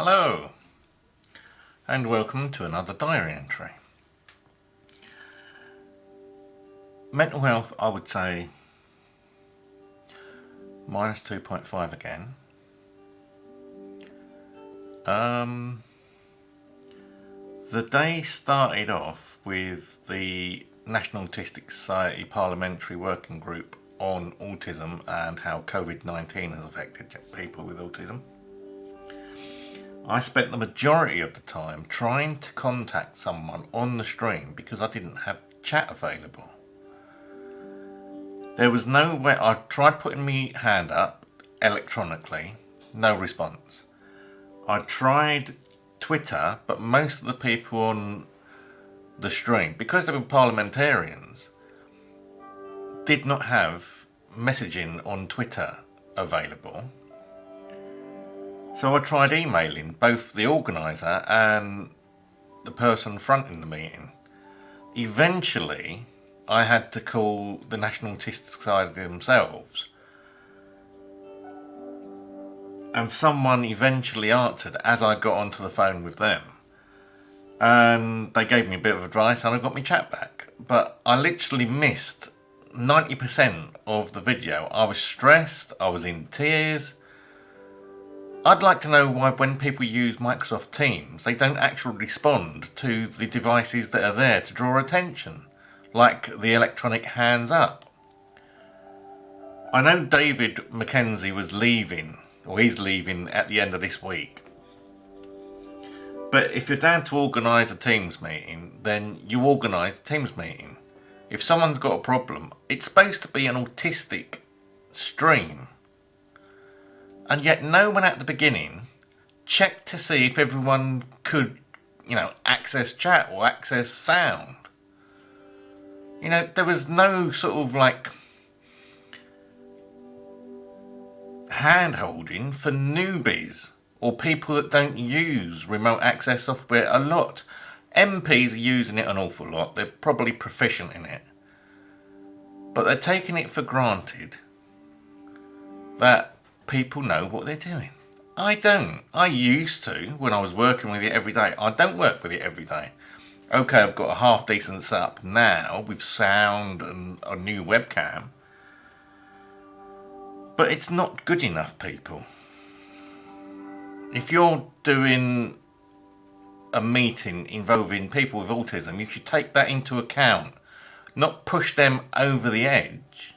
Hello and welcome to another diary entry. Mental health, I would say minus 2.5 again. The day started off with the National Autistic Society Parliamentary Working Group on autism and how COVID-19 has affected people with autism. I spent the majority of the time trying to contact someone on the stream because I didn't have chat available. There was no way. I tried putting my hand up electronically, no response. I tried Twitter, but most of the people on the stream, because they were parliamentarians, did not have messaging on Twitter available. So I tried emailing both the organiser and the person fronting the meeting. Eventually, I had to call the National Autistic Society themselves. And someone eventually answered as I got onto the phone with them. And they gave me a bit of advice and I got my chat back. But I literally missed 90% of the video. I was stressed, I was in tears. I'd like to know why when people use Microsoft Teams, they don't actually respond to the devices that are there to draw attention, like the electronic hands up. I know David McKenzie was leaving, or he's leaving at the end of this week. But if you're down to organise a Teams meeting, then you organise a Teams meeting. If someone's got a problem, it's supposed to be an autistic stream. And yet no one at the beginning checked to see if everyone could, access chat or access sound. There was no sort of hand-holding for newbies or people that don't use remote access software a lot. MPs are using it an awful lot. They're probably proficient in it. But they're taking it for granted that people know what they're doing. I don't. I used to when I was working with it every day. I don't work with it every day. Okay, I've got a half decent setup now with sound and a new webcam. But it's not good enough, people. If you're doing a meeting involving people with autism, you should take that into account, not push them over the edge.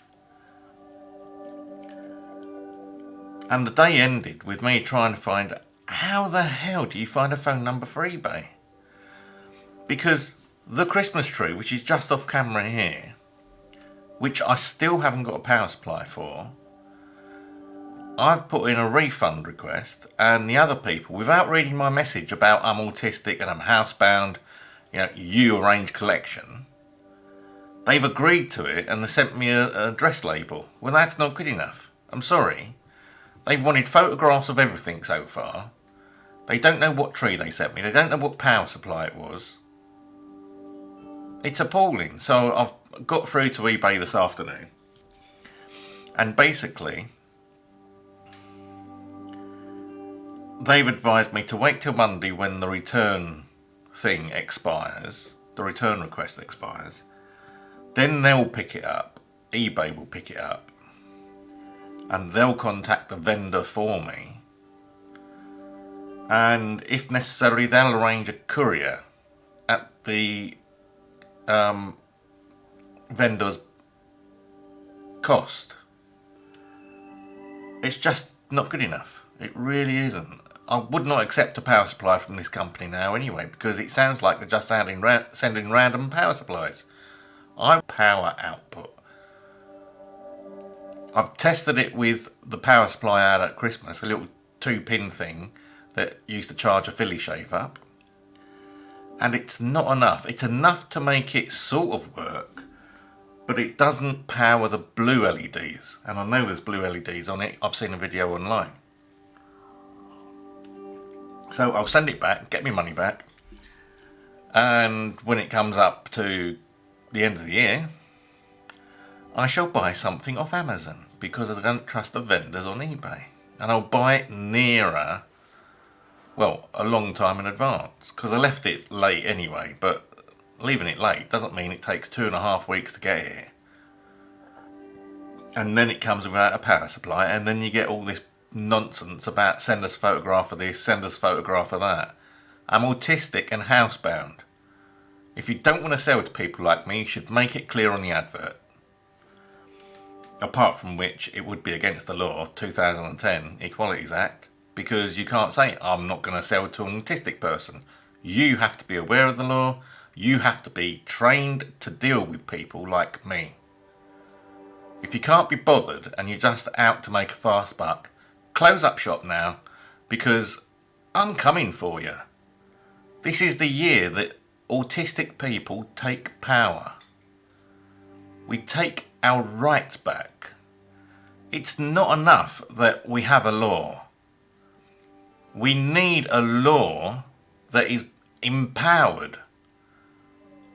And the day ended with me trying to find, how the hell do you find a phone number for eBay? Because the Christmas tree, which is just off camera here, which I still haven't got a power supply for, I've put in a refund request, and the other people, without reading my message about I'm autistic and I'm housebound, you arrange collection, they've agreed to it and they sent me a address label. Well, that's not good enough. I'm sorry. They've wanted photographs of everything so far. They don't know what tree they sent me. They don't know what power supply it was. It's appalling. So I've got through to eBay this afternoon. And basically, they've advised me to wait till Monday when the return thing expires. The return request expires. Then they'll pick it up. eBay will pick it up. And they'll contact the vendor for me. And if necessary, they'll arrange a courier at the vendor's cost. It's just not good enough. It really isn't. I would not accept a power supply from this company now anyway, because it sounds like they're just sending random power supplies. I power output. I've tested it with the power supply I had at Christmas, a little 2-pin thing that used to charge a filly shave up. And it's not enough. It's enough to make it sort of work, but it doesn't power the blue LEDs. And I know there's blue LEDs on it. I've seen a video online. So I'll send it back, get my money back. And when it comes up to the end of the year, I shall buy something off Amazon because I don't trust the vendors on eBay. And I'll buy it nearer Well, a long time in advance, because I left it late anyway, but leaving it late doesn't mean it takes 2.5 weeks to get here. And then it comes without a power supply, and then you get all this nonsense about send us a photograph of this, send us a photograph of that. I'm autistic and housebound. If you don't want to sell to people like me, you should make it clear on the advert. Apart from which, it would be against the law, 2010 Equalities Act, because you can't say, I'm not going to sell to an autistic person. You have to be aware of the law. You have to be trained to deal with people like me. If you can't be bothered and you're just out to make a fast buck, close up shop now, because I'm coming for you. This is the year that autistic people take power. We take our rights back. It's not enough that we have a law. We need a law that is empowered,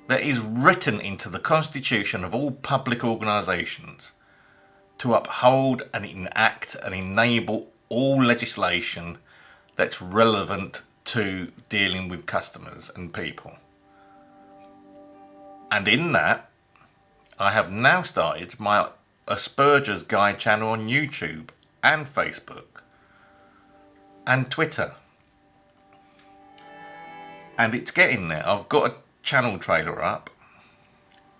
that is written into the constitution of all public organisations to uphold and enact and enable all legislation that's relevant to dealing with customers and people. And in that, I have now started my Aspergers Guide channel on YouTube and Facebook and Twitter. And it's getting there. I've got a channel trailer up.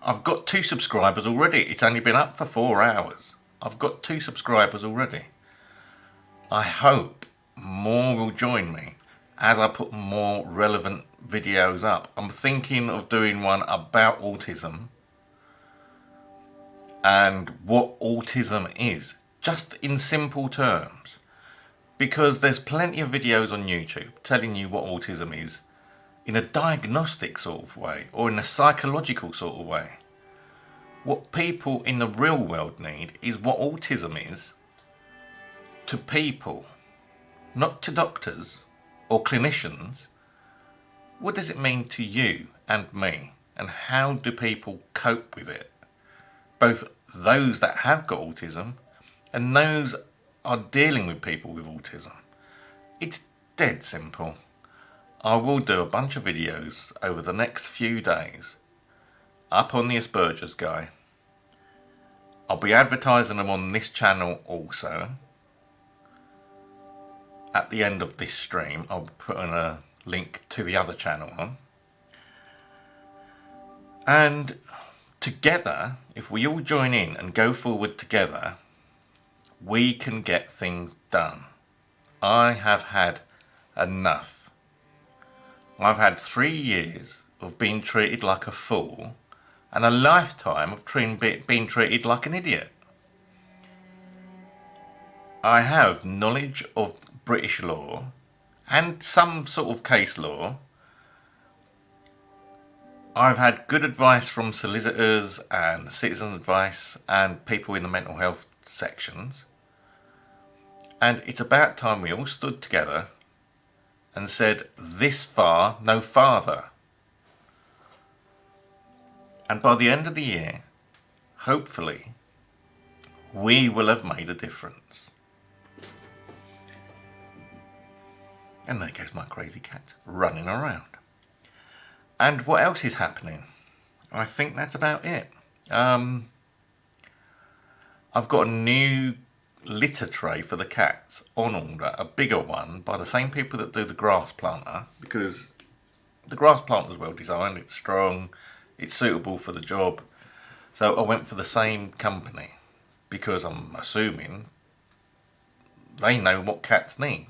I've got 2 subscribers already. It's only been up for 4 hours. I've got 2 subscribers already. I hope more will join me as I put more relevant videos up. I'm thinking of doing one about autism and what autism is, just in simple terms. Because there's plenty of videos on YouTube telling you what autism is in a diagnostic sort of way or in a psychological sort of way. What people in the real world need is what autism is to people, not to doctors or clinicians. What does it mean to you and me, and how do people cope with it? Both those that have got autism and those are dealing with people with autism. It's dead simple. I will do a bunch of videos over the next few days up on the Aspergers Guy. I'll be advertising them on this channel also. At the end of this stream, I'll put in a link to the other channel on. And together, if we all join in and go forward together, we can get things done. I have had enough. I've had 3 years of being treated like a fool and a lifetime of being treated like an idiot. I have knowledge of British law and some sort of case law. I've had good advice from solicitors and citizen advice and people in the mental health sections. And it's about time we all stood together and said, this far, no farther. And by the end of the year, hopefully, we will have made a difference. And there goes my crazy cat running around. And what else is happening? I think that's about it. I've got a new litter tray for the cats on order, a bigger one by the same people that do the grass planter, because the grass planter is well designed, it's strong, it's suitable for the job. So I went for the same company because I'm assuming they know what cats need,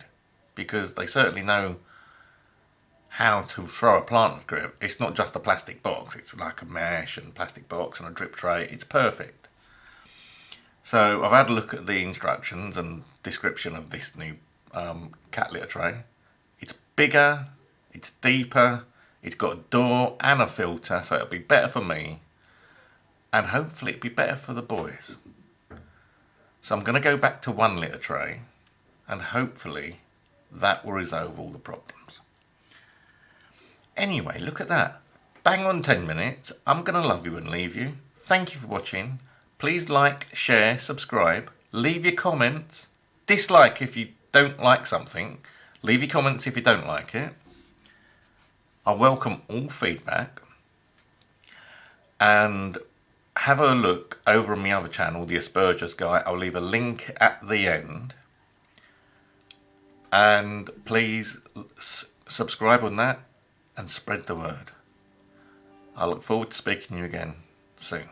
because they certainly know how to throw a planter grip. It's not just a plastic box, it's like a mesh and plastic box and a drip tray. It's perfect. So I've had a look at the instructions and description of this new cat litter tray. It's bigger, it's deeper, it's got a door and a filter, so it'll be better for me and hopefully it'll be better for the boys. So I'm going to go back to one litter tray and hopefully that will resolve all the problems. Anyway, look at that. Bang on 10 minutes. I'm going to love you and leave you. Thank you for watching. Please like, share, subscribe, leave your comments. Dislike if you don't like something. Leave your comments if you don't like it. I welcome all feedback. And have a look over on my other channel, the Aspergers guy. I'll leave a link at the end. And please subscribe on that and spread the word. I look forward to speaking to you again soon.